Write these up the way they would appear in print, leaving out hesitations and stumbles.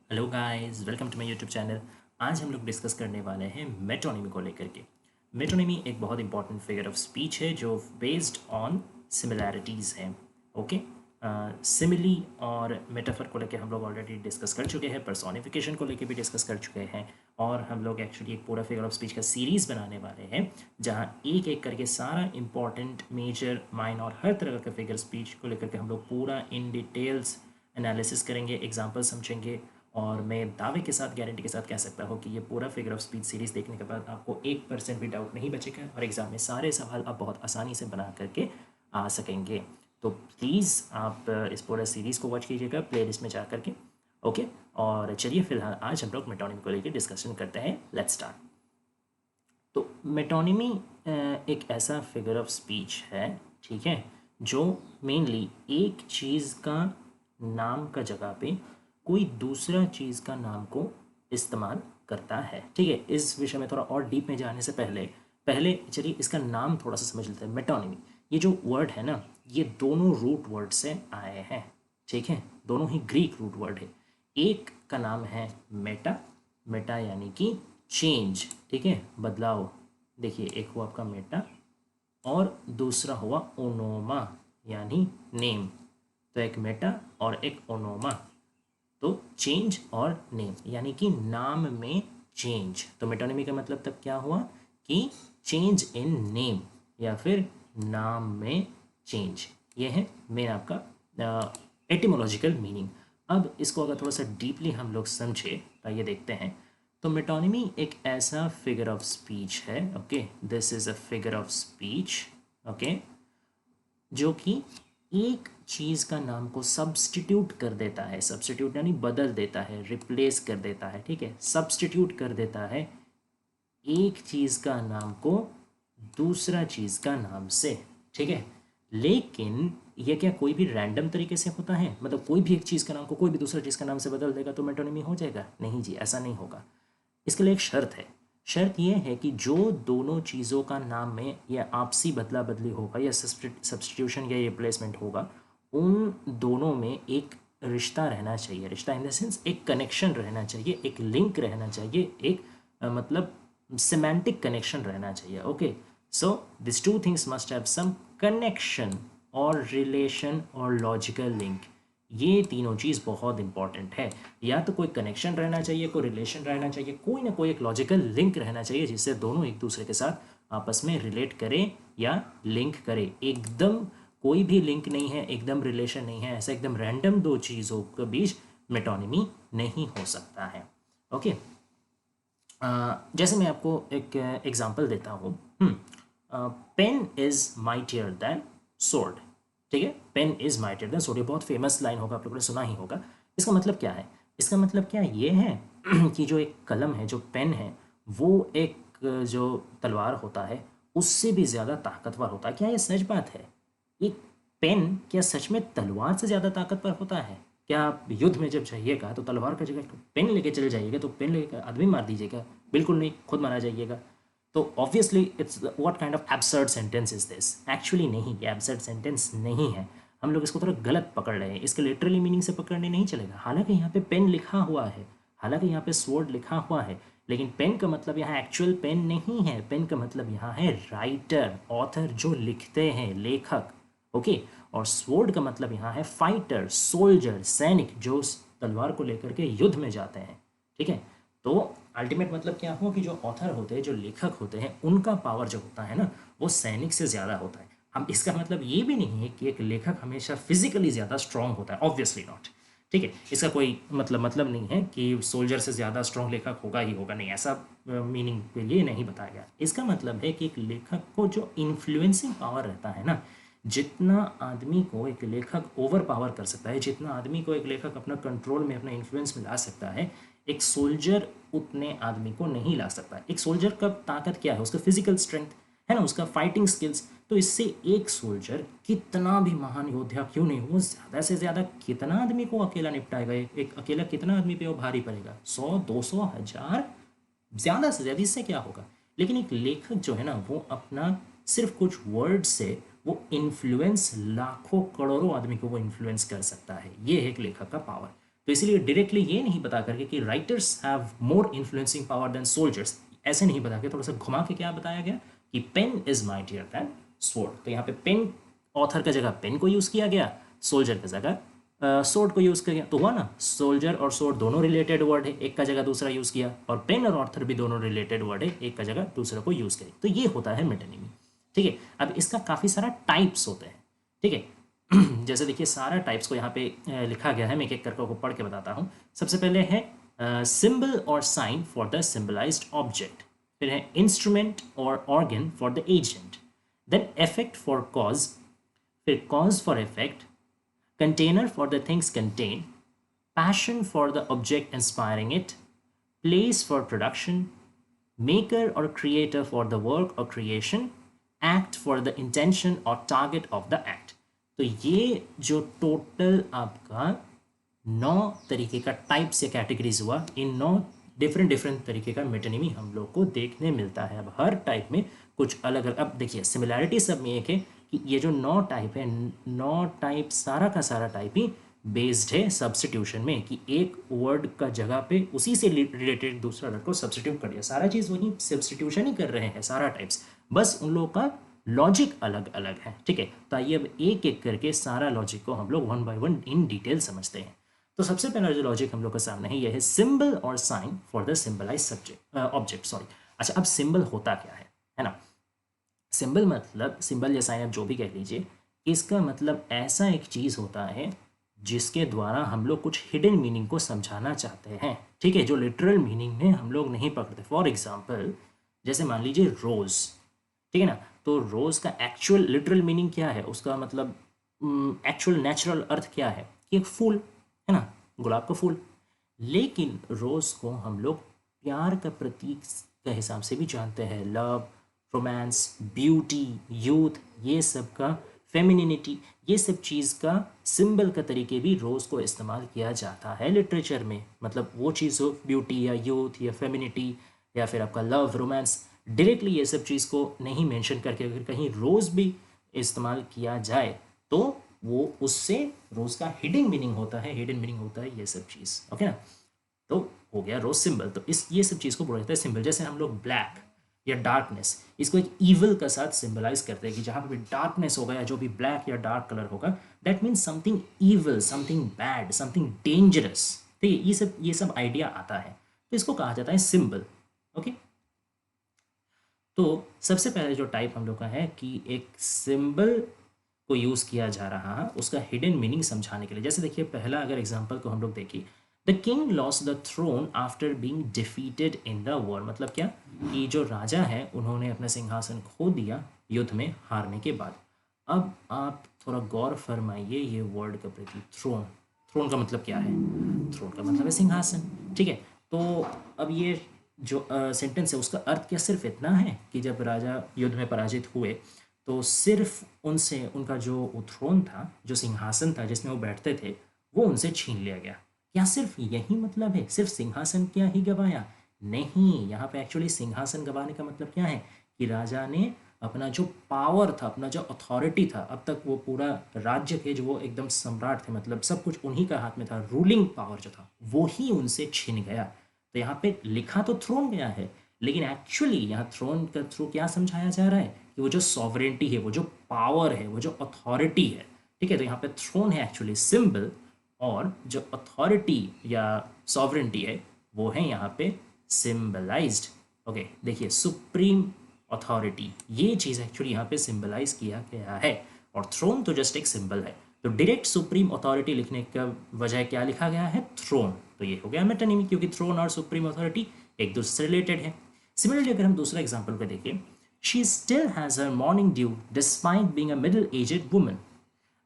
Hello guys, welcome to my YouTube channel. आज हम लोग डिस्कस करने वाले हैं मेटोनिमी को लेकर के। मेटोनिमी एक बहुत इंपॉर्टेंट फिगर ऑफ स्पीच है जो बेस्ड ऑन सिमिलैरिटीज़ है। ओके, सिमिली और मेटाफर को लेकर हम लोग ऑलरेडी डिस्कस कर चुके हैं, पर्सोनिफिकेशन को लेकर भी डिस्कस कर चुके हैं, और हम लोग एक्चुअली एक पूरा फिगर ऑफ स्पीच का सीरीज़ बनाने वाले हैं जहाँ एक एक करके सारा इंपॉर्टेंट मेजर माइन और हर तरह का फिगर स्पीच को लेकर के हम लोग पूरा इन डिटेल्स एनालिसिस करेंगे, एग्जाम्पल समझेंगे। और मैं दावे के साथ, गारंटी के साथ कह सकता हूँ कि ये पूरा फिगर ऑफ स्पीच सीरीज़ देखने के बाद आपको 1% भी डाउट नहीं बचेगा और एग्ज़ाम में सारे सवाल आप बहुत आसानी से बना करके आ सकेंगे। तो प्लीज़ आप इस पूरा सीरीज़ को वॉच कीजिएगा प्लेलिस्ट में जा करके। ओके, और चलिए फिलहाल आज हम लोग मेटोनिमी को लेकर डिस्कशन करते हैं। Let's start. तो मेटोनिमी एक ऐसा फिगर ऑफ स्पीच है, ठीक है, जो मेनली एक चीज़ का नाम का जगह पे कोई दूसरा चीज़ का नाम को इस्तेमाल करता है। ठीक है, इस विषय में थोड़ा और डीप में जाने से पहले पहले चलिए इसका नाम थोड़ा सा समझ लेते हैं। मेटोनिमी, ये जो वर्ड है ना, ये दोनों रूट वर्ड से आए हैं। ठीक है, दोनों ही ग्रीक रूट वर्ड है। एक का नाम है मेटा, मेटा यानी कि चेंज, ठीक है, बदलाव। देखिए, एक हुआ आपका मेटा और दूसरा हुआ ओनोमा यानी नेम। तो एक मेटा और एक ओनोमा, तो चेंज और नेम यानी कि नाम में चेंज। तो मेटोनिमी का मतलब तब क्या हुआ कि चेंज इन नेम या फिर नाम में चेंज। ये है मेन आपका एटिमोलॉजिकल मीनिंग। अब इसको अगर थोड़ा सा डीपली हम लोग समझे तो ये देखते हैं। तो मेटोनिमी एक ऐसा फिगर ऑफ स्पीच है, okay, this is a figure of speech, okay, जो कि एक चीज़ का नाम को सब्स्टिट्यूट कर देता है। सब्स्टिट्यूट यानी बदल देता है, रिप्लेस कर देता है। ठीक है, सब्स्टिट्यूट कर देता है एक चीज़ का नाम को दूसरा चीज़ का नाम से। ठीक है, लेकिन ये क्या कोई भी रैंडम तरीके से होता है? मतलब कोई भी एक चीज़ का नाम को कोई भी दूसरा चीज़ का नाम से बदल देगा तो मेटोनिमी हो जाएगा? नहीं जी, ऐसा नहीं होगा। इसके लिए एक शर्त है। शर्त यह है कि जो दोनों चीज़ों का नाम में या आपसी बदला बदली होगा या सब्सटीट्यूशन या रिप्लेसमेंट होगा, उन दोनों में एक रिश्ता रहना चाहिए। रिश्ता इन द सेंस एक कनेक्शन रहना चाहिए, एक लिंक रहना चाहिए, एक मतलब सिमेंटिक कनेक्शन रहना चाहिए। Okay, so this two things must have some connection और रिलेशन और लॉजिकल लिंक। ये तीनों चीज़ बहुत इंपॉर्टेंट है। या तो कोई कनेक्शन रहना चाहिए, कोई रिलेशन रहना चाहिए, कोई ना कोई एक लॉजिकल लिंक रहना चाहिए जिससे दोनों एक दूसरे के साथ आपस में रिलेट करें या लिंक करें। एकदम कोई भी लिंक नहीं है, एकदम रिलेशन नहीं है, ऐसा एकदम रैंडम दो चीज़ों के बीच मेटोनिमी नहीं हो सकता है। ओके, जैसे मैं आपको एक एग्जांपल देता हूँ। Pen is mightier than sword. ठीक है, pen is mightier than sword, ये बहुत फेमस लाइन होगा, आप लोगों ने सुना ही होगा। इसका मतलब क्या है? इसका मतलब क्या ये है कि जो एक कलम है, जो पेन है, वो एक जो तलवार होता है उससे भी ज़्यादा ताकतवर होता है। क्या ये सच बात है? एक पेन क्या सच में तलवार से ज़्यादा ताकतवर होता है? क्या आप युद्ध में जब जाइएगा तो तलवार का जगह पेन लेके चले जाइएगा तो पेन लेके आदमी मार दीजिएगा? बिल्कुल नहीं, खुद मारा जाइएगा। तो obviously it's what kind of absurd sentence is this? Actually नहीं, ये एब्सर्ड सेंटेंस नहीं है। हम लोग इसको थोड़ा गलत पकड़ रहे हैं, इसके लिटरली मीनिंग से पकड़ने नहीं चलेगा। हालांकि यहाँ पे पेन लिखा हुआ है, हालांकि यहाँ पे स्वॉर्ड लिखा हुआ है, लेकिन पेन का मतलब यहाँ एक्चुअल पेन नहीं है। पेन का मतलब यहाँ है राइटर, ऑथर, जो लिखते हैं, लेखक। ओके, और स्वॉर्ड का मतलब यहाँ है फाइटर, सोल्जर, सैनिक, जो उस तलवार को लेकर के युद्ध में जाते हैं। ठीक है, तो अल्टीमेट मतलब क्या हुआ कि जो ऑथर होते हैं, जो लेखक होते हैं, उनका पावर जो होता है ना, वो सैनिक से ज़्यादा होता है। हम इसका मतलब ये भी नहीं है कि एक लेखक हमेशा फिजिकली ज़्यादा स्ट्रांग होता है, ऑब्वियसली नॉट। ठीक है, इसका कोई मतलब नहीं है कि सोल्जर से ज़्यादा स्ट्रांग लेखक होगा ही होगा, नहीं, ऐसा मीनिंग के लिए नहीं बताया गया। इसका मतलब है कि एक लेखक को जो इन्फ्लुएंसिंग पावर रहता है ना, जितना आदमी को एक लेखक ओवर पावर कर सकता है, जितना आदमी को एक लेखक अपना कंट्रोल में, अपना इन्फ्लुएंस में ला सकता है, एक सोल्जर उतने आदमी को नहीं ला सकता। एक सोल्जर का ताकत क्या है? उसका फिजिकल स्ट्रेंथ है ना, उसका फाइटिंग स्किल्स। तो इससे एक सोल्जर कितना भी महान योद्धा क्यों नहीं हो, ज़्यादा से ज़्यादा कितना आदमी को अकेला निपटाएगा? एक अकेला कितना आदमी पे वो भारी पड़ेगा? 100, 200, 1000, ज़्यादा से ज़्यादा। इससे क्या होगा? लेकिन एक लेखक जो है ना, वो अपना सिर्फ कुछ वर्ड से वो इन्फ्लुएंस लाखों करोड़ों आदमी को वो इन्फ्लुएंस कर सकता है। ये है एक लेखक का पावर। तो इसीलिए डायरेक्टली ये नहीं बता करके कि writers have more influencing power than soldiers, ऐसे नहीं बता के थोड़ा सा घुमा के क्या बताया गया कि pen is mightier than sword. तो यहाँ पे पेन ऑथर का जगह पेन को यूज़ किया गया, सोल्जर की जगह सोर्ड को यूज़ किया गया, तो हुआ ना सोल्जर और सोर्ड दोनों रिलेटेड वर्ड है, एक का जगह दूसरा यूज़ किया, और पेन और ऑथर भी दोनों रिलेटेड वर्ड है, एक का जगह दूसरे को यूज़ करें, तो ये होता है मेटोनिमी। ठीक है, अब इसका काफ़ी सारा टाइप्स होते हैं। ठीक है, जैसे देखिए सारा टाइप्स को यहाँ पे लिखा गया है, मैं एक एक करके को पढ़ के बताता हूँ। सबसे पहले है सिंबल और sign for the symbolized object, फिर है इंस्ट्रूमेंट और organ for the agent, then effect for cause, फिर cause for effect, container for the things contain, passion for the object inspiring it, place for production, maker और creator for the work और creation, act for the intention और target of the act. तो ये जो total आपका 9 तरीके का types या कैटेगरीज हुआ, इन 9 डिफरेंट तरीके का मेटोनिमी हम लोग को देखने मिलता है। अब हर टाइप में कुछ अलग अलग, अब देखिए सिमिलैरिटी सब में एक है कि ये जो 9 टाइप है, 9 टाइप सारा का सारा टाइप ही बेस्ड है सब्स्टिट्यूशन में, कि एक वर्ड का जगह पे उसी से रिलेटेड दूसरा वर्ड को सब्स्टिट्यूट कर दिया, सारा चीज़ वही सब्स्टिट्यूशन ही कर रहे हैं सारा टाइप्स, बस उन लोगों का लॉजिक अलग अलग है। ठीक है, तो आइए अब एक एक करके सारा लॉजिक को हम लोग one by one in detail समझते हैं। तो सबसे पहला जो लॉजिक हम लोग के सामने है यह है सिंबल और sign for the symbolize subject object, sorry. अच्छा, अब सिंबल होता क्या है ना। सिंबल मतलब सिंबल या साइन आप जो भी कह लीजिए, इसका मतलब ऐसा एक चीज़ होता है जिसके द्वारा हम लोग कुछ हिडन मीनिंग को समझाना चाहते हैं। ठीक है, जो लिटरल मीनिंग में हम लोग नहीं पकड़ते। फॉर एग्जाम्पल जैसे मान लीजिए रोज़, ठीक है ना, तो रोज़ का एक्चुअल लिटरल मीनिंग क्या है, उसका मतलब एक्चुअल नेचुरल अर्थ क्या है कि एक फूल है ना, गुलाब का फूल। लेकिन रोज़ को हम लोग प्यार का प्रतीक के हिसाब से भी जानते हैं, लव, रोमांस, ब्यूटी, यूथ, ये सब का फेमिनिटी, ये सब चीज़ का सिंबल का तरीके भी रोज़ को इस्तेमाल किया जाता है लिटरेचर में। मतलब वो चीज़ हो ब्यूटी या यूथ या फेमिनिटी या फिर आपका लव, रोमांस, डायरेक्टली ये सब चीज़ को नहीं मेंशन करके अगर कहीं रोज़ भी इस्तेमाल किया जाए तो वो उससे रोज़ का हिडन मीनिंग होता है, हिडन मीनिंग होता है ये सब चीज़। ओके ना, तो हो गया रोज़ सिंबल। तो इस ये सब चीज़ को बोला जाता है सिंबल। जैसे हम लोग ब्लैक या डार्कनेस, इसको एक ईवल का साथ सिंबलाइज करते हैं कि जहाँ पे भी डार्कनेस होगा या जो भी ब्लैक या डार्क कलर होगा, that means something evil, something bad, something dangerous. ठीक है, ये सब आइडिया आता है, तो इसको कहा जाता है सिंबल। ओके, तो सबसे पहले जो टाइप हम लोग का है कि एक सिंबल को यूज़ किया जा रहा है उसका हिडन मीनिंग समझाने के लिए। जैसे देखिए पहला अगर एग्जांपल को हम लोग देखिए, the king lost the throne after being defeated in the war. मतलब क्या कि जो राजा है उन्होंने अपना सिंहासन खो दिया युद्ध में हारने के बाद। अब आप थोड़ा गौर फरमाइए ये वर्ड का प्रति, थ्रोन। थ्रोन का मतलब क्या है? थ्रोन का मतलब है सिंहासन। ठीक है, तो अब ये जो सेंटेंस है उसका अर्थ क्या सिर्फ इतना है कि जब राजा युद्ध में पराजित हुए तो सिर्फ उनसे उनका जो वो थ्रोन था, जो सिंहासन था जिसमें वो बैठते थे, वो उनसे छीन लिया गया? क्या सिर्फ यही मतलब है? सिर्फ सिंहासन क्या ही गवाया? नहीं, यहाँ पे एक्चुअली सिंहासन गवाने का मतलब क्या है कि राजा ने अपना जो पावर था, अपना जो अथॉरिटी था, अब तक वो पूरा राज्य थे जो वो एकदम सम्राट थे, मतलब सब कुछ उन्हीं का हाथ में था, रूलिंग पावर जो था वो ही उनसे छीन गया। तो यहाँ पे लिखा तो थ्रोन गया है, लेकिन एक्चुअली यहाँ थ्रोन का थ्रू क्या समझाया जा रहा है कि वो जो सॉवरेंटी है, वो जो पावर है, वो जो अथॉरिटी है। ठीक है, तो यहाँ पे थ्रोन है एक्चुअली सिंबल, और जो अथॉरिटी या सॉवरेंटी है वो है यहाँ पे सिंबलाइज्ड। ओके, देखिए सुप्रीम अथॉरिटी, ये चीज़ एक्चुअली यहाँ पे सिंबलाइज किया गया है, और थ्रोन तो जस्ट एक सिंबल है। तो डायरेक्ट सुप्रीम अथॉरिटी लिखने का वजह क्या लिखा गया है? थ्रोन। तो ये हो गया मेटोनिमी, क्योंकि थ्रोन और सुप्रीम अथॉरिटी एक दूसरे से रिलेटेड है। सिमिलरली अगर हम दूसरा एग्जाम्पल को देखें, she still has her morning dew despite being a middle aged woman.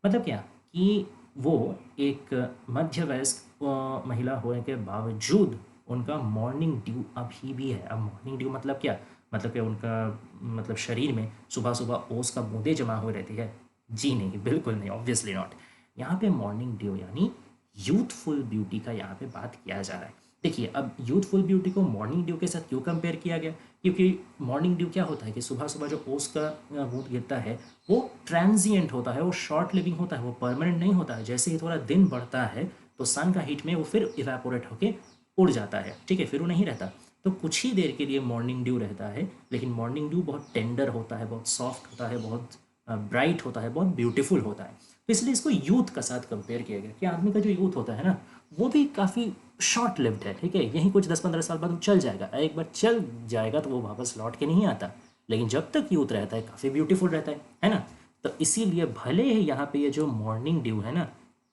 मतलब क्या कि वो एक मध्य वयस्क महिला होने के बावजूद उनका मॉर्निंग ड्यू अभी भी है। अब मॉर्निंग ड्यू मतलब क्या? मतलब कि उनका मतलब शरीर में सुबह सुबह ओस का बूंदे जमा हुई रहती है? जी नहीं, बिल्कुल नहीं, ऑब्वियसली नॉट। यहाँ पे मॉर्निंग ड्यू यानी यूथफुल ब्यूटी का यहाँ पे बात किया जा रहा है। देखिए, अब यूथफुल ब्यूटी को मॉर्निंग ड्यू के साथ क्यों कंपेयर किया गया? क्योंकि मॉर्निंग ड्यू क्या होता है कि सुबह सुबह जो ओस का बूंद गिरता है वो ट्रांजिएंट होता है, वो शॉर्ट लिविंग होता है, वो परमानेंट नहीं होता है। जैसे ही थोड़ा दिन बढ़ता है तो सन का हीट में वो फिर इवेपोरेट होके उड़ जाता है, ठीक है, फिर वो नहीं रहता। तो कुछ ही देर के लिए मॉर्निंग ड्यू रहता है, लेकिन मॉर्निंग ड्यू बहुत टेंडर होता है, बहुत सॉफ्ट होता है, बहुत ब्राइट होता है, बहुत ब्यूटीफुल होता है। तो इसलिए इसको यूथ का साथ कंपेयर किया गया कि आदमी का जो यूथ होता है ना, वो भी काफ़ी शॉर्ट लिव्ड है, ठीक है, यहीं कुछ 10-15 साल बाद वो चल जाएगा, एक बार चल जाएगा तो वो वापस लौट के नहीं आता। लेकिन जब तक यूथ रहता है काफ़ी ब्यूटीफुल रहता है ना। तो इसीलिए भले ही यहाँ पे ये जो मॉर्निंग ड्यू है ना,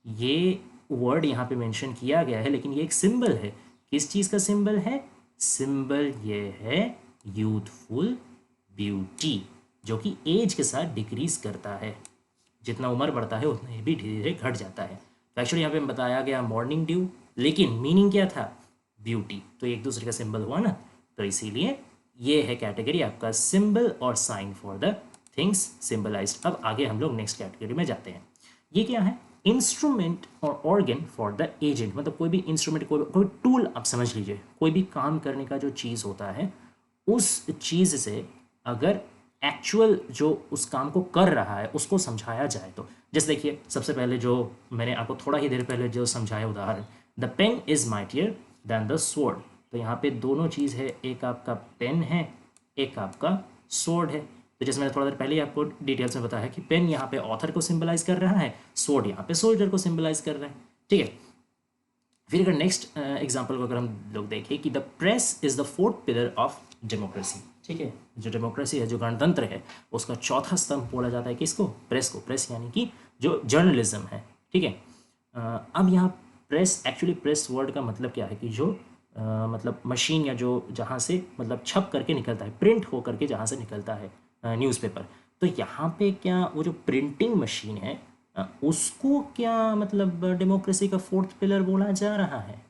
ये वर्ड यहाँ पे मेंशन किया गया है, लेकिन ये एक सिंबल है। किस चीज़ का सिंबल है? सिंबल ये है यूथफुल ब्यूटी, जो कि एज के साथ डिक्रीज करता है। जितना उम्र बढ़ता है उतना ये भी धीरे धीरे घट जाता है। तो एक्चुअली यहाँ पे बताया गया मॉर्निंग ड्यू, लेकिन मीनिंग क्या था? ब्यूटी। तो एक दूसरे का सिंबल हुआ ना, तो इसीलिए ये है कैटेगरी आपका सिंबल और sign for the things symbolised. अब आगे हम लोग नेक्स्ट कैटेगरी में जाते हैं। ये क्या है? इंस्ट्रूमेंट और ऑर्गन फॉर द एजेंट। मतलब कोई भी इंस्ट्रूमेंट, कोई टूल आप समझ लीजिए, कोई भी काम करने का जो चीज़ होता है, उस चीज़ से अगर एक्चुअल जो उस काम को कर रहा है उसको समझाया जाए तो, जैसे देखिए सबसे पहले जो मैंने आपको थोड़ा ही देर पहले जो समझाया उदाहरण, the pen is mightier than the sword. तो यहाँ पे दोनों चीज़ है, एक आपका पेन है, एक आपका स्वॉर्ड है। तो जैसे मैंने थोड़ा देर पहले ही आपको डिटेल्स में बताया कि पेन यहाँ पे ऑथर को सिंबलाइज कर रहा है, स्वॉर्ड यहाँ पे सोल्जर को सिंबलाइज कर रहा है, ठीक है। फिर अगर नेक्स्ट एग्जाम्पल को अगर हम लोग देखें कि the press is the fourth pillar of democracy, ठीक है, जो डेमोक्रेसी है, जो गणतंत्र है, उसका चौथा स्तंभ बोला जाता है किसको? प्रेस को। प्रेस यानी कि जो जर्नलिज्म है, ठीक है। अब यहाँ प्रेस, एक्चुअली प्रेस वर्ड का मतलब क्या है कि जो मतलब मशीन या जो जहाँ से मतलब छप करके निकलता है, प्रिंट हो करके जहाँ से निकलता है न्यूज़पेपर। तो यहाँ पे क्या वो जो प्रिंटिंग मशीन है उसको क्या मतलब डेमोक्रेसी का फोर्थ पिलर बोला जा रहा है?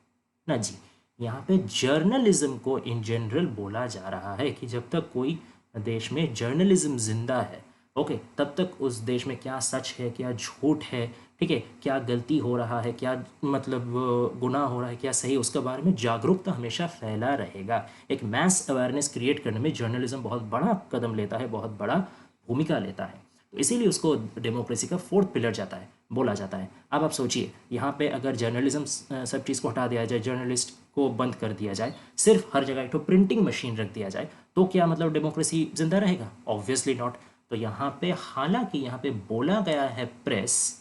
ना जी, यहाँ पे जर्नलिज्म को इन जनरल बोला जा रहा है कि जब तक कोई देश में जर्नलिज्म जिंदा है, ओके, तब तक उस देश में क्या सच है, क्या झूठ है, ठीक है, क्या गलती हो रहा है, क्या मतलब गुनाह हो रहा है, क्या सही, उसके बारे में जागरूकता हमेशा फैला रहेगा। एक मैस अवेयरनेस क्रिएट करने में जर्नलिज्म बहुत बड़ा कदम लेता है, बहुत बड़ा भूमिका लेता है। तो इसीलिए उसको डेमोक्रेसी का फोर्थ पिलर जाता है, बोला जाता है। अब आप सोचिए, यहाँ पे अगर जर्नलिज्म सब चीज़ को हटा दिया जाए, जर्नलिस्ट को बंद कर दिया जाए, सिर्फ हर जगह एक तो प्रिंटिंग मशीन रख दिया जाए, तो क्या मतलब डेमोक्रेसी जिंदा रहेगा? Obviously not. तो यहाँ पे हालांकि यहाँ पे बोला गया है प्रेस,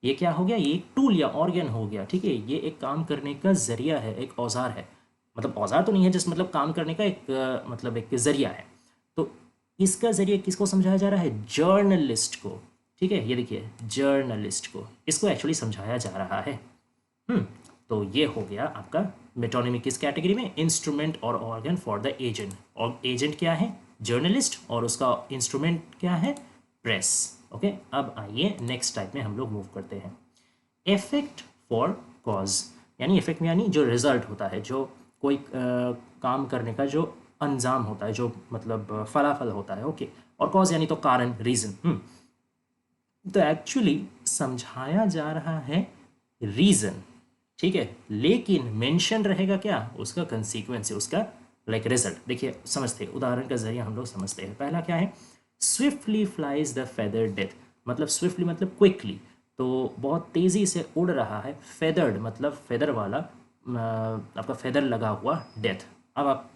ये क्या हो गया? ये एक टूल या ऑर्गन हो गया, ठीक है, ये एक काम करने का जरिया है, एक औजार है। मतलब औजार तो नहीं है, जिस मतलब काम करने का एक मतलब एक जरिया है। तो इसका जरिए किसको समझाया जा रहा है? जर्नलिस्ट को, ठीक है, ये देखिए जर्नलिस्ट को, इसको एक्चुअली समझाया जा रहा है। तो ये हो गया आपका मेटोनिमी किस कैटेगरी में? इंस्ट्रूमेंट और ऑर्गन फॉर द एजेंट। और एजेंट क्या है? जर्नलिस्ट, और उसका इंस्ट्रूमेंट क्या है? प्रेस। ओके, अब आइए नेक्स्ट टाइप में हम लोग मूव करते हैं। इफेक्ट फॉर कॉज, यानी इफेक्ट में यानी जो रिजल्ट होता है, जो कोई काम करने का जो अंजाम होता है, जो मतलब फलाफल होता है, ओके। और कॉज यानी तो कारण, रीजन। तो एक्चुअली समझाया जा रहा है रीजन, ठीक है, लेकिन मेंशन रहेगा क्या? उसका कंसीक्वेंस, उसका लाइक रिजल्ट। देखिए समझते हैं, उदाहरण का जरिए हम लोग समझते हैं। पहला क्या है? Swiftly flies the feather death. मतलब स्विफ्टली मतलब क्विकली, तो बहुत तेज़ी से उड़ रहा है। फेदर्ड मतलब फेदर वाला, आपका फेदर लगा हुआ डेथ। अब आप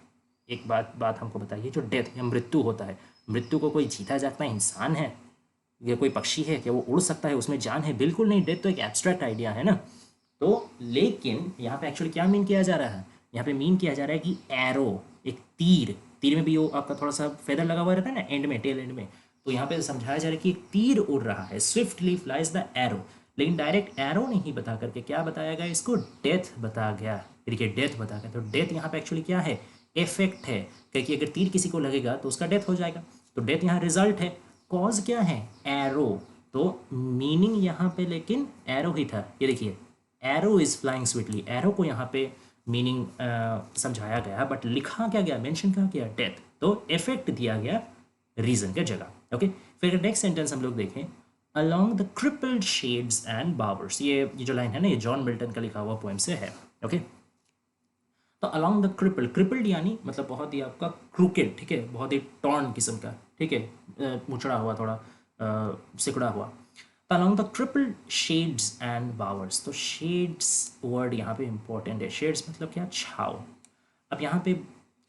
एक बात हमको बताइए, जो डेथ या मृत्यु होता है, मृत्यु को कोई जीता जागता इंसान है? ये कोई पक्षी है क्या? वो उड़ सकता है, उसमें जान है? बिल्कुल नहीं। डेथ तो एक एब्स्ट्रैक्ट आइडिया है ना। तो लेकिन यहाँ पे एक्चुअली क्या मीन किया जा रहा है? यहाँ पे मीन किया जा रहा है कि एरो, एक तीर, तीर में भी वो आपका थोड़ा सा फेदर लगा हुआ रहता है ना एंड में, टेल एंड में। तो यहाँ पे समझाया जा रहा है कि एक तीर उड़ रहा है, स्विफ्टली फ्लाइज द एरो। लेकिन डायरेक्ट एरो नहीं बता करके क्या बताया गया? इसको डेथ बता गया। देखिए डेथ बता गया, तो डेथ यहाँ पे एक्चुअली क्या है? इफेक्ट है, क्योंकि अगर तीर किसी को लगेगा तो उसका डेथ हो जाएगा। तो डेथ यहाँ रिजल्ट है। कॉज क्या है? एरो। तो मीनिंग यहाँ पे लेकिन एरो ही था। ये देखिए arrow is flying sweetly, arrow को यहाँ पे मीनिंग समझाया गया, बट लिखा क्या गया, मेंशन क्या किया? डेथ। तो इफेक्ट दिया गया रीजन के जगह। ओके, फिर नेक्स्ट सेंटेंस हम लोग देखें, along the crippled shades and bowers. ये जो लाइन है ना, ये जॉन मिल्टन का लिखा हुआ पोएम से है। ओके, तो अलोंग द क्रिपल्ड, क्रिपल्ड यानी मतलब बहुत ही आपका क्रूकेड, ठीक है, बहुत ही टॉर्न किस्म का, ठीक है, मुचड़ा हुआ, थोड़ा सिकुड़ा हुआ। along the triple shades and bowers. तो शेड्स वर्ड यहाँ पे इंपॉर्टेंट है। शेड्स मतलब क्या, छाव। अब यहाँ पे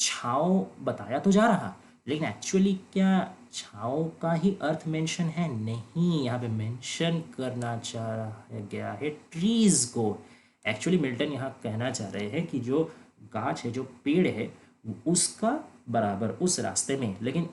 छाव बताया तो जा रहा, लेकिन एक्चुअली क्या छाव का ही अर्थ मेंशन है? नहीं, यहाँ पे मेंशन करना चाह रहा गया है ट्रीज को। एक्चुअली मिल्टन यहाँ कहना चाह रहे हैं कि जो गाछ है, जो पेड़ है, उसका बराबर उस रास्ते में, लेकिन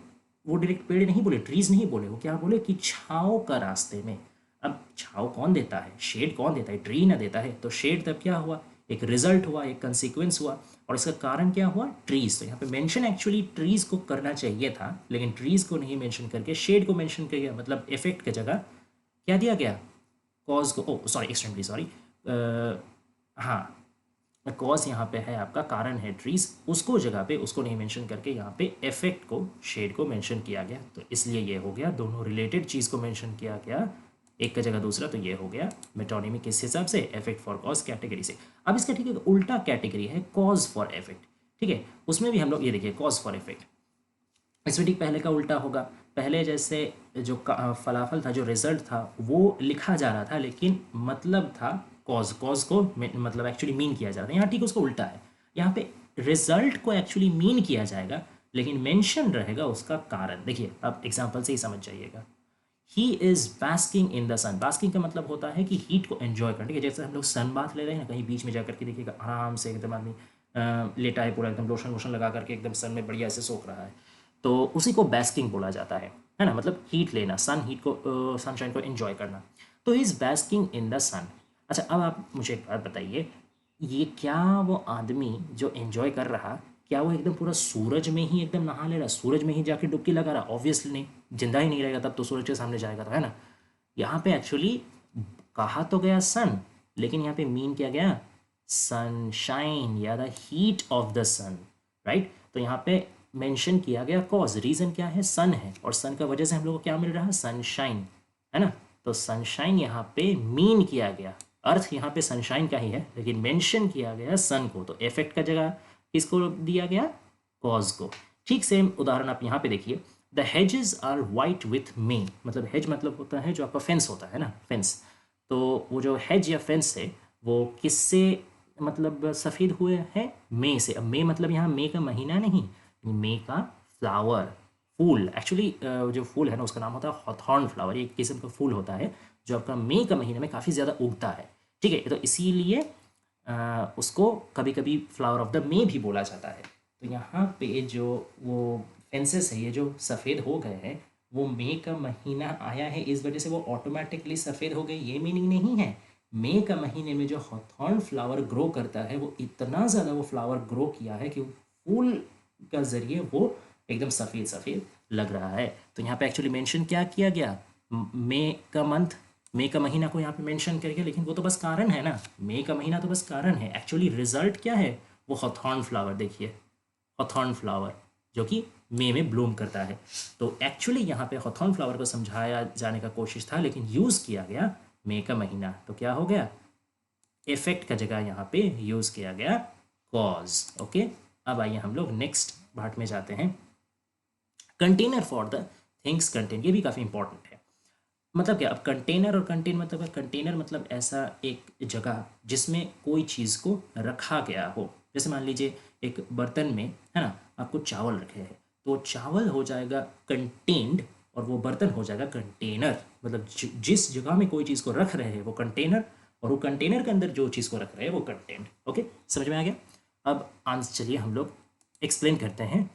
वो डायरेक्ट पेड़ नहीं बोले, ट्रीज नहीं बोले, वो क्या बोले कि छाव का रास्ते में। अब छाव कौन देता है, शेड कौन देता है, ट्री ना देता है। तो शेड तब क्या हुआ, एक रिजल्ट हुआ, एक कंसिक्वेंस हुआ, और इसका कारण क्या हुआ, ट्रीज। तो यहाँ पे मेंशन एक्चुअली ट्रीज को करना चाहिए था, लेकिन ट्रीज को नहीं मेंशन करके शेड को मेंशन कर गया। मतलब इफेक्ट की जगह क्या दिया गया, कॉज को, ओ सॉरी एक्सट्रीमली सॉरी, हाँ कॉज यहाँ पे है आपका, कारण है ट्रीज, उसको जगह पे उसको नहीं मेंशन करके यहाँ पे इफेक्ट को, शेड को मेंशन किया गया। तो इसलिए ये हो गया, दोनों रिलेटेड चीज़ को मेंशन किया गया, एक का जगह दूसरा, तो ये हो गया मेटोनिमी किस हिसाब से, इफेक्ट फॉर कॉज कैटेगरी से। अब इसका ठीक है उल्टा कैटेगरी है कॉज फॉर इफेक्ट, ठीक है, उसमें भी हम लोग ये देखिए कॉज फॉर इफेक्ट, इसमें ठीक पहले का उल्टा होगा। पहले जैसे जो फलाफल था, जो रिजल्ट था वो लिखा जा रहा था, लेकिन मतलब था कॉज, कॉज को मतलब एक्चुअली मीन किया जा रहा था। यहाँ ठीक उसको उल्टा है, यहाँ पे रिजल्ट को एक्चुअली मीन किया जाएगा, लेकिन मेंशन रहेगा उसका कारण। देखिए अब एग्जाम्पल से ही समझ जाइएगा। He is basking in the sun. Basking का मतलब होता है कि हीट को एंजॉय करने के, जैसे हम लोग सन बाथ ले रहे हैं ना, कहीं बीच में जाकर के देखिएगा आराम से एकदम आदमी लेटा है, पूरा एकदम लोशन वोशन लगा करके एकदम सन में बढ़िया से सोख रहा है, तो उसी को बास्किंग बोला जाता है ना, मतलब हीट लेना, सन हीट को, सनशाइन को एंजॉय करना। तो he is basking in the sun. अच्छा अब आप मुझे एक बात बताइए, ये क्या वो आदमी जो एंजॉय कर रहा, क्या वो एकदम पूरा सूरज में ही एकदम नहा ले रहा, सूरज में ही जाके डुबकी लगा रहा? ऑब्वियसली नहीं, जिंदा ही नहीं रहेगा तब तो सूरज के सामने जाएगा तो, है ना। यहाँ पे एक्चुअली कहा तो गया सन, लेकिन यहाँ पे मीन किया गया सनशाइन या the heat of the sun, right. तो यहाँ पे मेंशन किया गया कॉज, रीजन क्या है, सन है, और सन का वजह से हम लोग को क्या मिल रहा है, सनशाइन, है ना। तो सनशाइन यहाँ पे मीन किया गया, अर्थ यहाँ पे सनशाइन का ही है, लेकिन मेंशन किया गया सन को, तो इफेक्ट का जगह किसको दिया गया, कॉज को। ठीक सेम उदाहरण आप यहाँ पे देखिए, the hedges are white with May. मतलब हेज मतलब होता है जो आपका फेंस होता है ना, फेंस। तो वो जो हेज या फेंस है वो किससे मतलब सफ़ेद हुए हैं, मे से। अब मे मतलब यहाँ मे का महीना नहीं, मे का फ्लावर, फूल। एक्चुअली जो फूल है ना उसका नाम होता है हॉथॉर्न फ्लावर, एक किस्म का फूल होता है जो आपका मई का महीने में काफ़ी ज़्यादा उगता है, ठीक है। तो इसीलिए उसको कभी कभी फ्लावर ऑफ द मे भी बोला जाता है। तो यहाँ पे जो वो फेंसेस है, ये जो सफ़ेद हो गए हैं, वो मई का महीना आया है इस वजह से वो ऑटोमेटिकली सफ़ेद हो गई, ये मीनिंग नहीं है। मई का महीने में जो हॉथॉर्न फ्लावर ग्रो करता है, वो इतना ज़्यादा वो फ्लावर ग्रो किया है कि फूल का ज़रिए वो एकदम सफ़ेद सफ़ेद लग रहा है। तो यहाँ पे एक्चुअली मेंशन क्या किया गया, मई का मंथ, मई का महीना को यहाँ पे मेंशन करके, लेकिन वो तो बस कारण है ना, मई का महीना तो बस कारण है। एक्चुअली रिजल्ट क्या है, वो हॉथॉर्न फ्लावर, देखिए हॉथॉर्न फ्लावर जो कि मई में ब्लूम करता है। तो एक्चुअली यहाँ पे हॉथॉर्न फ्लावर को समझाया जाने का कोशिश था, लेकिन यूज़ किया गया मई का महीना, तो क्या हो गया, इफेक्ट का जगह यहाँ पे यूज़ किया गया कॉज। ओके, अब आइए हम लोग नेक्स्ट पार्ट में जाते हैं, container for the things contain. ये भी काफ़ी इंपॉर्टेंट है। मतलब क्या, अब कंटेनर और कंटेन मतलब, कंटेनर मतलब ऐसा एक जगह जिसमें कोई चीज़ को रखा गया हो। जैसे मान लीजिए एक बर्तन में, है ना, आपको चावल रखे हैं, तो चावल हो जाएगा कंटेन्ड और वो बर्तन हो जाएगा कंटेनर। मतलब जिस जगह में कोई चीज़ को रख रहे हैं वो कंटेनर, और वो कंटेनर के अंदर जो चीज़ को रख रहे हैं वो कंटेंट। ओके, समझ में आ गया। अब आंसर चलिए हम लोग एक्सप्लेन करते हैं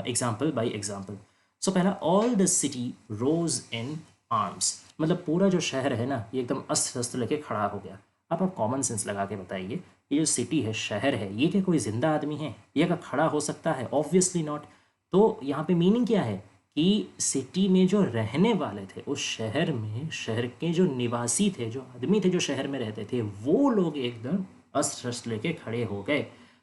एग्जाम्पल बाय एग्जाम्पल। सो पहला, all the city rose in arms. मतलब पूरा जो शहर है ना ये एकदम अस्त्र शस्त्र लेके खड़ा हो गया। अब आप कॉमन सेंस लगा के बताइए, ये जो सिटी है, शहर है, ये क्या कोई जिंदा आदमी है, ये क्या खड़ा हो सकता है? Obviously not. तो यहाँ पे मीनिंग क्या है कि सिटी में जो रहने वाले थे, उस शहर में, शहर के जो निवासी थे, जो आदमी थे जो शहर में रहते थे, वो लोग एकदम अस्त्र शस्त्र लेके खड़े हो गए।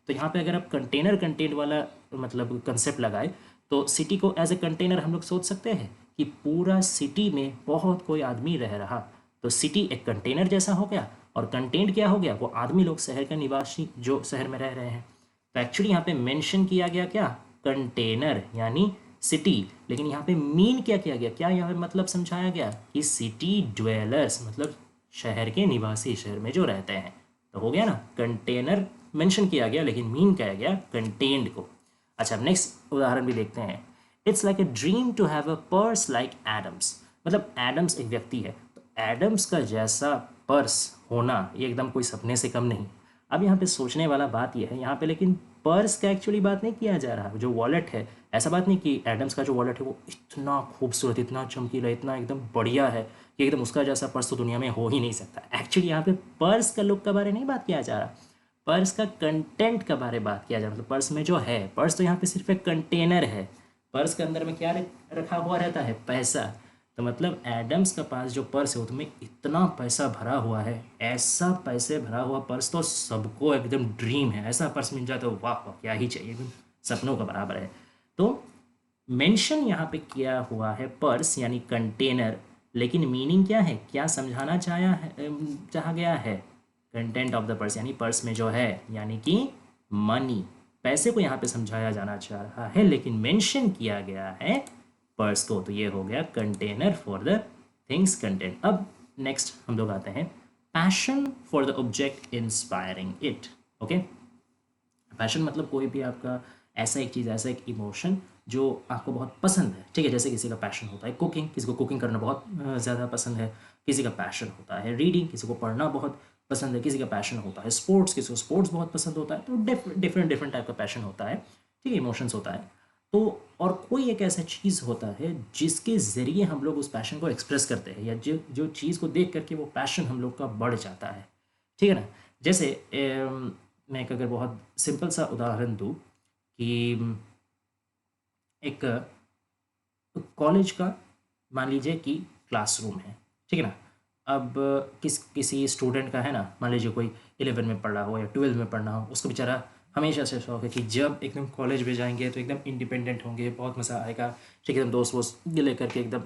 तो यहाँ पे अगर आप कंटेनर कंटेंट वाला मतलब कंसेप्ट लगाए, तो सिटी को एज ए कंटेनर हम लोग सोच सकते हैं कि पूरा सिटी में बहुत कोई आदमी रह रहा, तो सिटी एक कंटेनर जैसा हो गया, और कंटेंट क्या हो गया, वो आदमी लोग, शहर के निवासी जो शहर में रह रहे हैं। तो एक्चुअली यहाँ पे मेंशन किया गया क्या, कंटेनर, यानी सिटी, लेकिन यहाँ पे मीन क्या किया गया, क्या यहाँ पे मतलब समझाया गया कि सिटी ड्वेलर्स मतलब शहर के निवासी, शहर में जो रहते हैं। तो हो गया ना, कंटेनर मेंशन किया गया लेकिन मीन किया गया कंटेन्ड को। अच्छा, नेक्स्ट उदाहरण भी देखते हैं। It's like a dream to have a purse like Adams, मतलब एडम्स एक व्यक्ति है, तो एडम्स का जैसा पर्स होना ये एकदम कोई सपने से कम नहीं। अब यहाँ पे सोचने वाला बात यह है यहाँ पे, लेकिन पर्स का एक्चुअली बात नहीं किया जा रहा, जो वॉलेट है ऐसा बात नहीं कि एडम्स का जो वॉलेट है वो इतना खूबसूरत, इतना चमकीला, इतना एकदम बढ़िया है कि एकदम उसका जैसा पर्स तो दुनिया में हो ही नहीं सकता। एक्चुअली यहाँ पे पर्स का लुक के बारे नहीं बात किया जा रहा, पर्स का कंटेंट के बारे में बात किया जा रहा। मतलब पर्स में जो है, पर्स तो यहाँ पे सिर्फ एक कंटेनर है, पर्स के अंदर में क्या रखा हुआ रहता है, पैसा। तो मतलब एडम्स का पास जो पर्स है उसमें इतना पैसा भरा हुआ है, ऐसा पैसे भरा हुआ पर्स तो सबको एकदम ड्रीम है, ऐसा पर्स मिल जाए तो वाह वाह क्या ही चाहिए, एकदम सपनों का बराबर है। तो मेंशन यहाँ पे किया हुआ है पर्स यानी कंटेनर, लेकिन मीनिंग क्या है, क्या समझाना चाहा गया है, कंटेंट ऑफ द पर्स यानी पर्स में जो है यानी कि मनी, पैसे को यहाँ पे समझाया जाना चाह रहा है, लेकिन मेंशन किया गया है पर्स को। तो ये हो गया container for the things content. अब नेक्स्ट हम लोग आते हैं passion for the object inspiring it. Okay, passion मतलब कोई भी आपका ऐसा एक चीज़, ऐसा एक इमोशन जो आपको बहुत पसंद है, ठीक है। जैसे किसी का पैशन होता है कुकिंग, किसी को कुकिंग करना बहुत ज़्यादा पसंद है, किसी का पैशन होता है रीडिंग, किसी को पढ़ना बहुत पसंद है, किसी का पैशन होता है स्पोर्ट्स, किसी को स्पोर्ट्स बहुत पसंद होता है। तो डिफरेंट डिफरेंट टाइप का पैशन होता है, ठीक है, इमोशंस होता है। तो और कोई एक ऐसा चीज़ होता है जिसके ज़रिए हम लोग उस पैशन को एक्सप्रेस करते हैं, या जो जो चीज़ को देख करके वो पैशन हम लोग का बढ़ जाता है, ठीक है ना। जैसे मैं एक अगर बहुत सिंपल सा उदाहरण दूँ कि एक कॉलेज का मान लीजिए कि क्लासरूम है, ठीक है ना। अब किसी स्टूडेंट का है ना, मान लीजिए कोई 11 में पढ़ रहा हो या 12 में पढ़ना हो, उसको बेचारा हमेशा से शौक है कि जब एकदम कॉलेज में जाएंगे तो एकदम इंडिपेंडेंट होंगे, बहुत मज़ा आएगा, ठीक है, एकदम दोस्त वोस्त लेकर के एकदम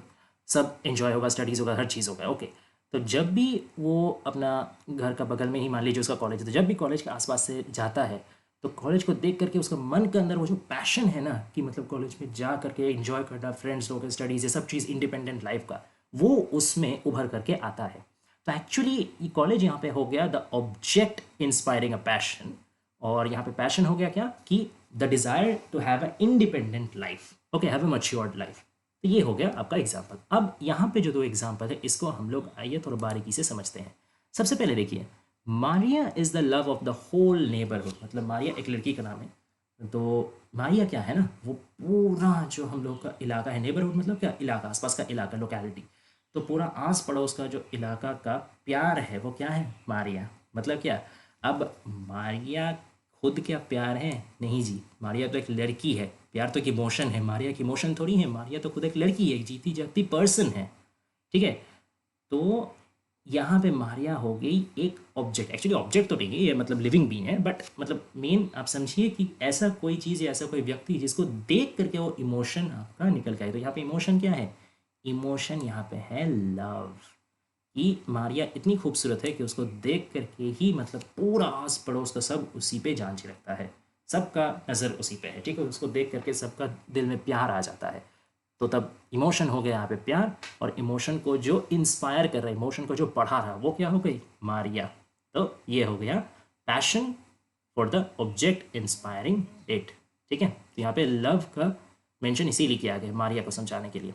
सब इन्जॉय होगा, स्टडीज़ होगा, हर चीज़ होगा, ओके। तो जब भी वो अपना घर का बगल में ही मान लीजिए उसका कॉलेज है, तो जब भी कॉलेज के आसपास से जाता है तो कॉलेज को देख करके उसका मन के अंदर वो जो पैशन है ना कि मतलब कॉलेज में जा करके एंजॉय करना, फ्रेंड्स लोग, स्टडीज़, ये सब चीज़, इंडिपेंडेंट लाइफ का, वो उसमें उभर करके आता है। तो एक्चुअली ये कॉलेज यहाँ पे हो गया the object inspiring a passion, और यहाँ पे पैशन हो गया क्या कि the desire to have an independent life, okay, have a matured life. तो ये हो गया आपका एग्जाम्पल। अब यहाँ पे जो दो एग्जाम्पल है इसको हम लोग आइए थोड़ा बारीकी से समझते हैं। सबसे पहले देखिए, Maria is the love of the whole neighbourhood, मतलब मारिया एक लड़की का नाम है। तो मारिया क्या है ना, वो पूरा जो हम लोग का इलाका है, नेबरहुड मतलब क्या, इलाका, आसपास का इलाका, लोकेलिटी, तो पूरा आस पड़ोस का जो इलाका का प्यार है वो क्या है, मारिया। मतलब क्या, अब मारिया खुद क्या प्यार है, नहीं जी, मारिया तो एक लड़की है, प्यार तो एक इमोशन है, मारिया की इमोशन थोड़ी है, मारिया तो खुद एक लड़की है, एक जीती जागती पर्सन है, ठीक है। तो यहाँ पे मारिया हो गई एक ऑब्जेक्ट, एक्चुअली ऑब्जेक्ट तो नहीं है ये, मतलब लिविंग बीइंग है, बट मतलब मेन आप समझिए कि ऐसा कोई चीज़ या ऐसा कोई व्यक्ति जिसको देख करके वो इमोशन आपका निकल के आए। तो यहाँ पे इमोशन क्या है, इमोशन यहाँ पे है लव, कि मारिया इतनी खूबसूरत है कि उसको देख करके ही मतलब पूरा आस पड़ोस का सब उसी पे जान छिड़कता है, सबका नज़र उसी पे है, ठीक है, उसको देख करके सबका दिल में प्यार आ जाता है। तो तब इमोशन हो गया यहाँ पे प्यार, और इमोशन को जो इंस्पायर कर रहा है, इमोशन को जो बढ़ा रहा है वो क्या हो गई, मारिया। तो ये हो गया passion for the object inspiring it, ठीक है। तो यहाँ पे लव का मेंशन इसीलिए किया गया मारिया को समझाने के लिए।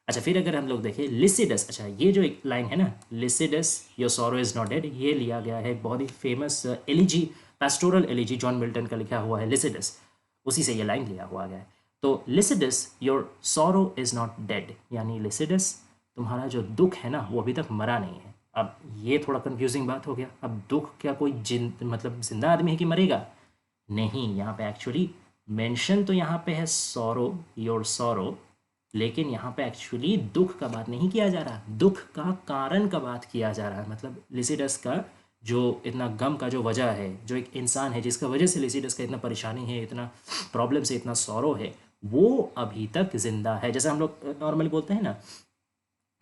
अच्छा, फिर अगर हम लोग देखें लिसिडस, अच्छा ये जो एक लाइन है ना, Lycidas your sorrow is not dead, ये लिया गया है बहुत ही famous elegy, pastoral elegy, John Milton का लिखा हुआ है लिसिडस, उसी से ये लाइन लिया हुआ गया है। तो Lycidas your sorrow is not dead, यानी लिसिडस तुम्हारा जो दुख है ना वो अभी तक मरा नहीं है। अब ये थोड़ा कंफ्यूजिंग बात हो गया, अब दुख क्या कोई मतलब जिंदा आदमी है कि मरेगा, नहीं, यहाँ पे एक्चुअली मेंशन तो यहाँ पे है सॉरो, योर सॉरो, लेकिन यहाँ पे एक्चुअली दुख का बात नहीं किया जा रहा, दुख का कारण का बात किया जा रहा है। मतलब लिसिडस का जो इतना गम का जो वजह है, जो एक इंसान है जिसका वजह से लिसिडस का इतना परेशानी है, इतना प्रॉब्लम से इतना सौरो है, वो अभी तक जिंदा है। जैसे हम लोग नॉर्मली बोलते हैं ना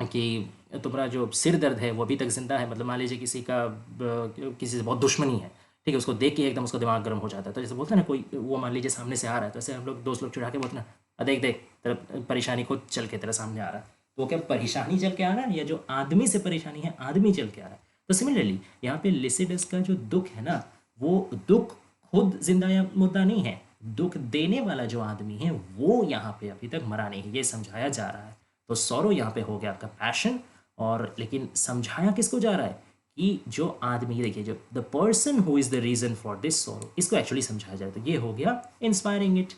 कि तुम्हारा जो सिर दर्द है वो अभी तक जिंदा है, मतलब मान लीजिए किसी का किसी से बहुत दुश्मनी है, ठीक है, उसको देख के एकदम उसका दिमाग गर्म हो जाता है, तो जैसे बोलते हैं ना कोई वो मान लीजिए सामने से आ रहा है, तो ऐसे हम लोग दोस्त लोग चिढ़ा के बोलते हैं ना, देख देख तेरा परेशानी खुद चल के तेरे सामने आ रहा है। तो क्या परेशानी चल के आ रहा है या जो आदमी से परेशानी है आदमी चल के आ रहा है? तो सिमिलरली यहाँ पे लिसिडस का जो दुख है ना, वो दुख खुद जिंदा या मुर्दा नहीं है, दुख देने वाला जो आदमी है वो यहाँ पे अभी तक मरा नहीं है, ये समझाया जा रहा है। तो सौरो यहाँ पे हो गया आपका पैशन, और लेकिन समझाया किसको जा रहा है कि जो आदमी, देखिए जो the person who is the reason for this sorrow, इसको एक्चुअली समझाया जाए तो ये हो गया इंस्पायरिंग इट।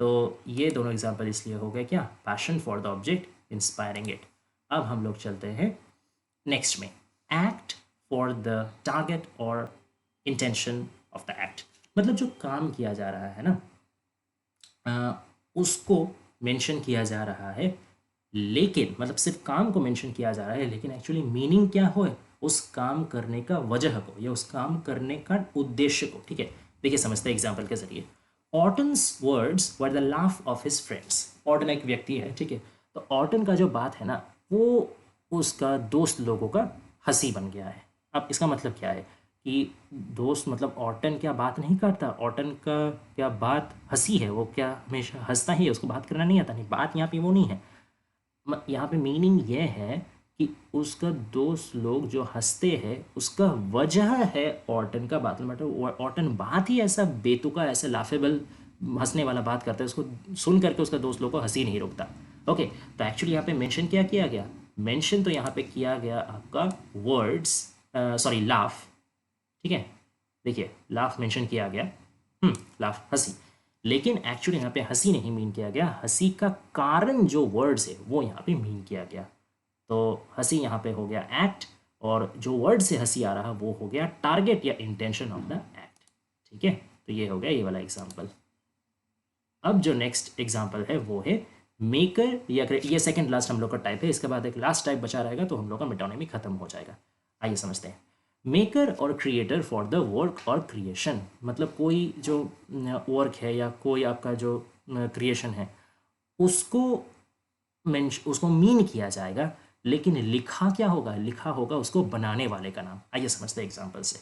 तो ये दोनों एग्जाम्पल इसलिए हो गए क्या, passion for the object, inspiring it. अब हम लोग चलते हैं नेक्स्ट में, एक्ट फॉर द टारगेट और इंटेंशन ऑफ द एक्ट। मतलब जो काम किया जा रहा है ना, उसको मेंशन किया जा रहा है, लेकिन मतलब सिर्फ काम को मेंशन किया जा रहा है, लेकिन एक्चुअली मीनिंग क्या हो, उस काम करने का वजह को या उस काम करने का उद्देश्य को। ठीक है, देखिए समझते हैं एग्जाम्पल के जरिए। Orton's words were the laugh of his friends. Orton एक व्यक्ति है, ठीक है, तो ऑर्टन का जो बात है ना, वो उसका दोस्त लोगों का हंसी बन गया है। अब इसका मतलब क्या है कि दोस्त मतलब ऑर्टन क्या बात नहीं करता, ऑर्टन का क्या बात हंसी है, वो क्या हमेशा हंसता ही है, उसको बात करना नहीं आता? नहीं, बात यहाँ पे वो नहीं है। यहाँ पे मीनिंग ये है कि उसका दोस्त लोग जो हंसते हैं उसका वजह है ऑर्टन का बात, मतलब ऑर्टन बात ही ऐसा बेतुका, ऐसा लाफेबल हंसने वाला बात करता है, उसको सुन करके उसका दोस्त लोग को हंसी नहीं रुकता। ओके, तो एक्चुअली यहाँ पे मेंशन क्या किया गया, मेंशन तो यहाँ पे किया गया आपका वर्ड्स, सॉरी लाफ, ठीक है, देखिए लाफ मेंशन किया गया, लाफ हंसी, लेकिन एक्चुअली यहाँ पे हंसी नहीं मीन किया गया, हंसी का कारण जो वर्ड्स है वो यहाँ पे मीन किया गया। तो हंसी यहाँ पे हो गया एक्ट, और जो वर्ड से हंसी आ रहा वो हो गया टारगेट या इंटेंशन ऑफ द एक्ट। ठीक है, तो ये हो गया ये वाला एग्जाम्पल। अब जो नेक्स्ट एग्जाम्पल है वो है मेकर या ये सेकंड लास्ट हम लोग का टाइप है, इसके बाद एक लास्ट टाइप बचा रहेगा तो हम लोग का मेटोनिमी खत्म हो जाएगा। आइए समझते हैं। मेकर और क्रिएटर फॉर द वर्क और क्रिएशन, मतलब कोई जो वर्क है या कोई आपका जो क्रिएशन है उसको उसको मीन किया जाएगा, लेकिन लिखा क्या होगा, लिखा होगा उसको बनाने वाले का नाम। आइए समझते हैं एग्जाम्पल से।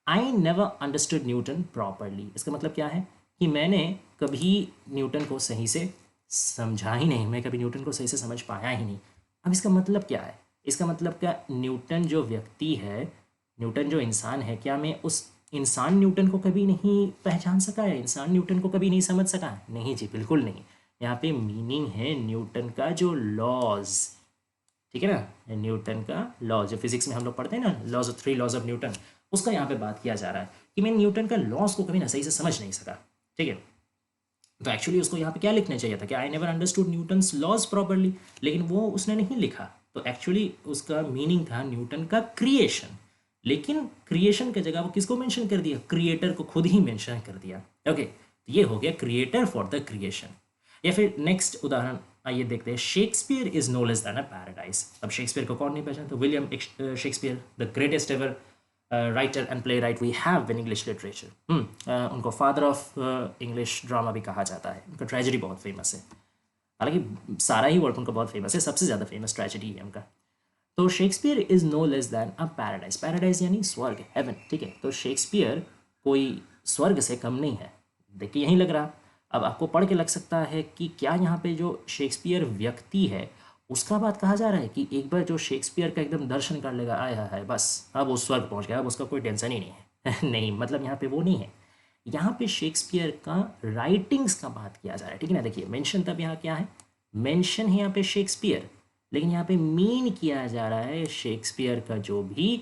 आई नेवर अंडरस्टूड न्यूटन प्रॉपरली, इसका मतलब क्या है कि मैंने कभी न्यूटन को सही से समझा ही नहीं, मैं कभी न्यूटन को सही से समझ पाया ही नहीं। अब इसका मतलब क्या है, इसका मतलब क्या, न्यूटन जो व्यक्ति है, न्यूटन जो इंसान है, क्या मैं उस इंसान न्यूटन को कभी नहीं पहचान सका है, इंसान न्यूटन को कभी नहीं समझ सका है? नहीं जी, बिल्कुल नहीं। यहाँ पे मीनिंग है न्यूटन का जो लॉज, ठीक है ना, न्यूटन का लॉ जो फिजिक्स में हम लोग पढ़ते हैं ना, laws of 3 laws of Newton, उसका यहाँ पे बात किया जा रहा है कि मैं न्यूटन का लॉज को कभी ना सही से समझ नहीं सका। ठीक है, तो एक्चुअली उसको यहाँ पे क्या लिखना चाहिए था कि I never understood Newton's laws properly, लेकिन वो उसने नहीं लिखा। तो एक्चुअली उसका मीनिंग था न्यूटन का क्रिएशन, लेकिन क्रिएशन की जगह वो किसको मेंशन कर दिया, क्रिएटर को खुद ही मेंशन कर दिया। ओके, तो ये हो गया क्रिएटर फॉर द क्रिएशन। या फिर नेक्स्ट उदाहरण आइए देखते हैं, Shakespeare is no less than a paradise. अब शेक्सपियर को कौन नहीं पहचानता, William Shakespeare, the greatest ever writer and playwright we have in English literature. उनको फादर ऑफ इंग्लिश ड्रामा भी कहा जाता है, उनका ट्रेजेडी बहुत फेमस है, हालांकि सारा ही वर्क उनका बहुत फेमस है, सबसे ज़्यादा फेमस ट्रेजेडी है उनका। तो Shakespeare is no less than a paradise, paradise यानी स्वर्ग, हेवन। ठीक है, तो शेक्सपियर कोई स्वर्ग से कम नहीं है, देखिए यहीं लग रहा। अब आपको पढ़ के लग सकता है कि क्या यहाँ पे जो शेक्सपियर व्यक्ति है उसका बात कहा जा रहा है कि एक बार जो शेक्सपियर का एकदम दर्शन कर लेगा, आया है बस अब वो स्वर्ग पहुँच गया, अब उसका कोई टेंशन ही नहीं है नहीं, मतलब यहाँ पे वो नहीं है, यहाँ पे शेक्सपियर का राइटिंग्स का बात किया जा रहा है। ठीक है ना, देखिए मेंशन तब यहाँ क्या है, मेंशन है यहाँ पे शेक्सपियर, लेकिन यहाँ पे मीन किया जा रहा है शेक्सपियर का जो भी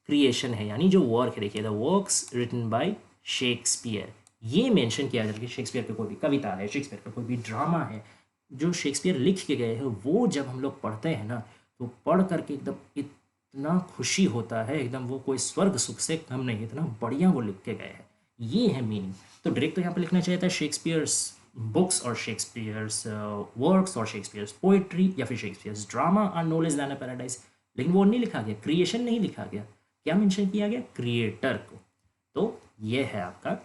क्रिएशन है, यानी जो वर्क है, देखिए the works written by Shakespeare, ये मेंशन किया जा रहा है कि शेक्सपियर का कोई भी कविता है, शेक्सपियर का कोई भी ड्रामा है, जो शेक्सपियर लिख के गए हैं, वो जब हम लोग पढ़ते हैं ना तो पढ़ करके एकदम इतना खुशी होता है, एकदम वो कोई स्वर्ग सुख से कम नहीं, इतना बढ़िया वो लिख के गए हैं, ये है मीनिंग। तो डायरेक्ट तो यहाँ पे लिखना चाहिए था शेक्सपियर्स बुक्स और शेक्सपियर्स वर्क्स और शेक्सपियर्स पोइट्री या फिर Shakespeare's drama are no less than a paradise, लेकिन वो नहीं लिखा गया, क्रिएशन नहीं लिखा गया, क्या मेंशन किया गया, क्रिएटर को। तो ये है आपका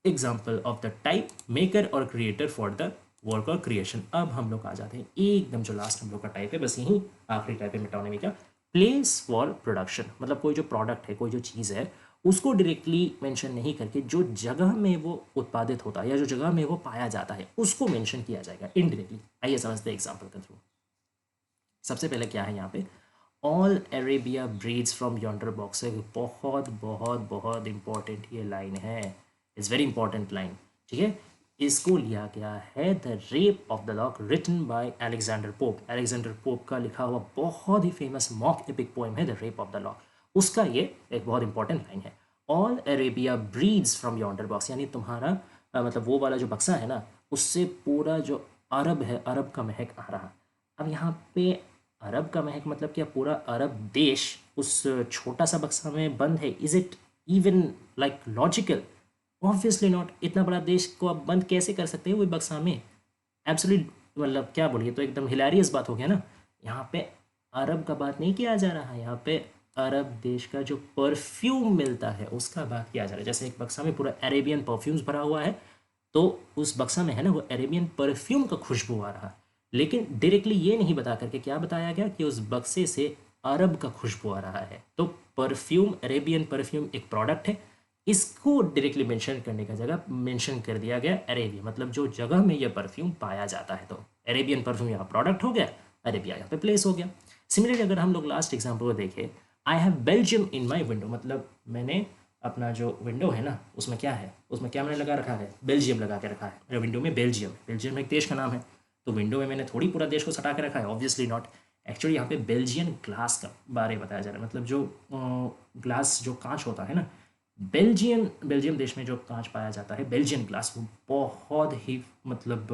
example of the type maker और क्रिएटर फॉर द वर्क और क्रिएशन। अब हम लोग आ जाते हैं एकदम जो लास्ट हम लोग का टाइप है, बस यही आखिरी टाइप है मेटोनिमी का, प्लेस फॉर प्रोडक्शन। मतलब कोई जो प्रोडक्ट है, कोई जो चीज़ है, उसको डायरेक्टली मेंशन नहीं करके जो जगह में वो उत्पादित होता है या जो जगह में वो पाया जाता है उसको मेंशन किया जाएगा इनडायरेक्टली। आइए समझते हैं एग्जाम्पल के थ्रू। सबसे पहले क्या है यहाँ पे, all Arabia breathes from yonder box है। बहुत बहुत बहुत इंपॉर्टेंट ये लाइन है, इट्स वेरी इंपॉर्टेंट लाइन, ठीक है। इसको लिया गया है the rape of the lock written by Alexander Pope. Alexander Pope का लिखा हुआ बहुत ही फेमस मॉक एपिक पोएम है the rape of the lock, उसका ये एक बहुत इंपॉर्टेंट लाइन है। All Arabia breathes from yonder box, यानी तुम्हारा मतलब वो वाला जो बक्सा है ना, उससे पूरा जो अरब है, अरब का महक आ रहा। अब यहाँ पे अरब का महक मतलब क्या पूरा अरब देश उस छोटा सा बक्सा में बंद है? Is it even like logical? Obviously not. इतना बड़ा देश को आप बंद कैसे कर सकते हैं वही बक्सा में? एब्सोल्यूट मतलब क्या बोलिए, तो एकदम हिलेरियस बात हो गया ना। यहाँ पे अरब का बात नहीं किया जा रहा है, यहाँ पे अरब देश का जो परफ्यूम मिलता है उसका बात किया जा रहा है। जैसे एक बक्सा में पूरा अरेबियन परफ्यूम्स भरा हुआ है, तो उस बक्सा में है ना वो अरेबियन परफ्यूम का खुशबू आ रहा है। लेकिन डायरेक्टली ये नहीं बता करके क्या बताया गया कि उस बक्से से अरब का खुशबू आ रहा है। तो परफ्यूम, अरेबियन परफ्यूम एक प्रोडक्ट है, इसको डायरेक्टली मेंशन करने का जगह मेंशन कर दिया गया अरेबिया, मतलब जो जगह में यह परफ्यूम पाया जाता है। तो अरेबियन परफ्यूम यहाँ प्रोडक्ट हो गया, अरेबिया यहाँ पे प्लेस हो गया। सिमिलरली अगर हम लोग लास्ट एग्जाम्पल को देखें, I have Belgium in my window, मतलब मैंने अपना जो विंडो है ना उसमें क्या है, उसमें क्या मैंने लगा रखा है, बेल्जियम लगा के रखा है। मेरे विंडो में बेल्जियम, बेल्जियम एक देश का नाम है, तो विंडो में मैंने थोड़ी पूरा देश को सटा के रखा है, ऑब्वियसली नॉट। एक्चुअली यहाँ पे बेल्जियन ग्लास का बारे में बताया जा रहा है, मतलब जो ग्लास जो कांच होता है ना, बेल्जियम देश में जो कांच पाया जाता है बेल्जियन ग्लास, वो बहुत ही मतलब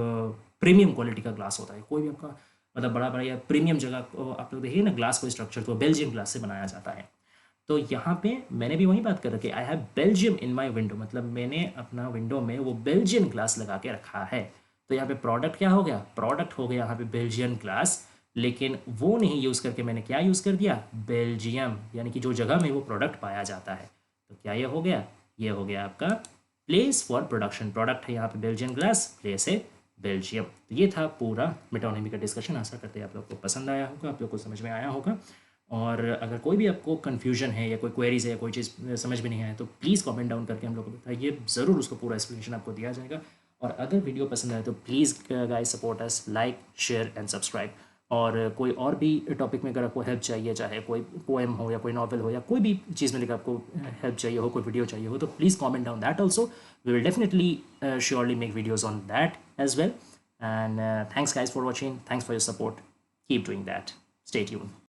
प्रीमियम क्वालिटी का ग्लास होता है। कोई भी आपका मतलब बड़ा बड़ा या प्रीमियम जगह आप लोग देखिए ना ग्लास को स्ट्रक्चर, तो बेल्जियम ग्लास से बनाया जाता है। तो यहाँ पे मैंने भी वही बात कर रखी, I have Belgium in my window, मतलब मैंने अपना विंडो में वो बेल्जियन ग्लास लगा के रखा है। तो यहाँ पे प्रोडक्ट क्या हो गया, प्रोडक्ट हो गया यहाँ पे बेल्जियन ग्लास, लेकिन वो नहीं यूज़ करके मैंने क्या यूज़ कर दिया, बेल्जियम, यानी कि जो जगह में वो प्रोडक्ट पाया जाता है। तो क्या ये हो गया, ये हो गया आपका प्लेस फॉर प्रोडक्शन। प्रोडक्ट है यहाँ पे बेल्जियन ग्लास, प्लेस है बेल्जियम। तो ये था पूरा मेटोनिमी का डिस्कशन। आशा करते हैं आप लोग को पसंद आया होगा, आप लोग को समझ में आया होगा। और अगर कोई भी आपको कन्फ्यूजन है या कोई क्वेरीज है या कोई चीज़ समझ में नहीं आया तो प्लीज़ कमेंट डाउन करके हम लोग को बताइए, ज़रूर उसको पूरा एक्सप्लेनेशन आपको दिया जाएगा। और अगर वीडियो पसंद आए तो please guys support us, like share and subscribe. और कोई और भी टॉपिक में अगर आपको हेल्प चाहिए, चाहे कोई पोएम हो या कोई नॉवल हो या कोई भी चीज़ में लेकर आपको हेल्प चाहिए हो, कोई वीडियो चाहिए हो, तो please comment down that also. We will definitely surely make videos on that as well. And thanks guys for watching, thanks for your support, keep doing that, stay tuned.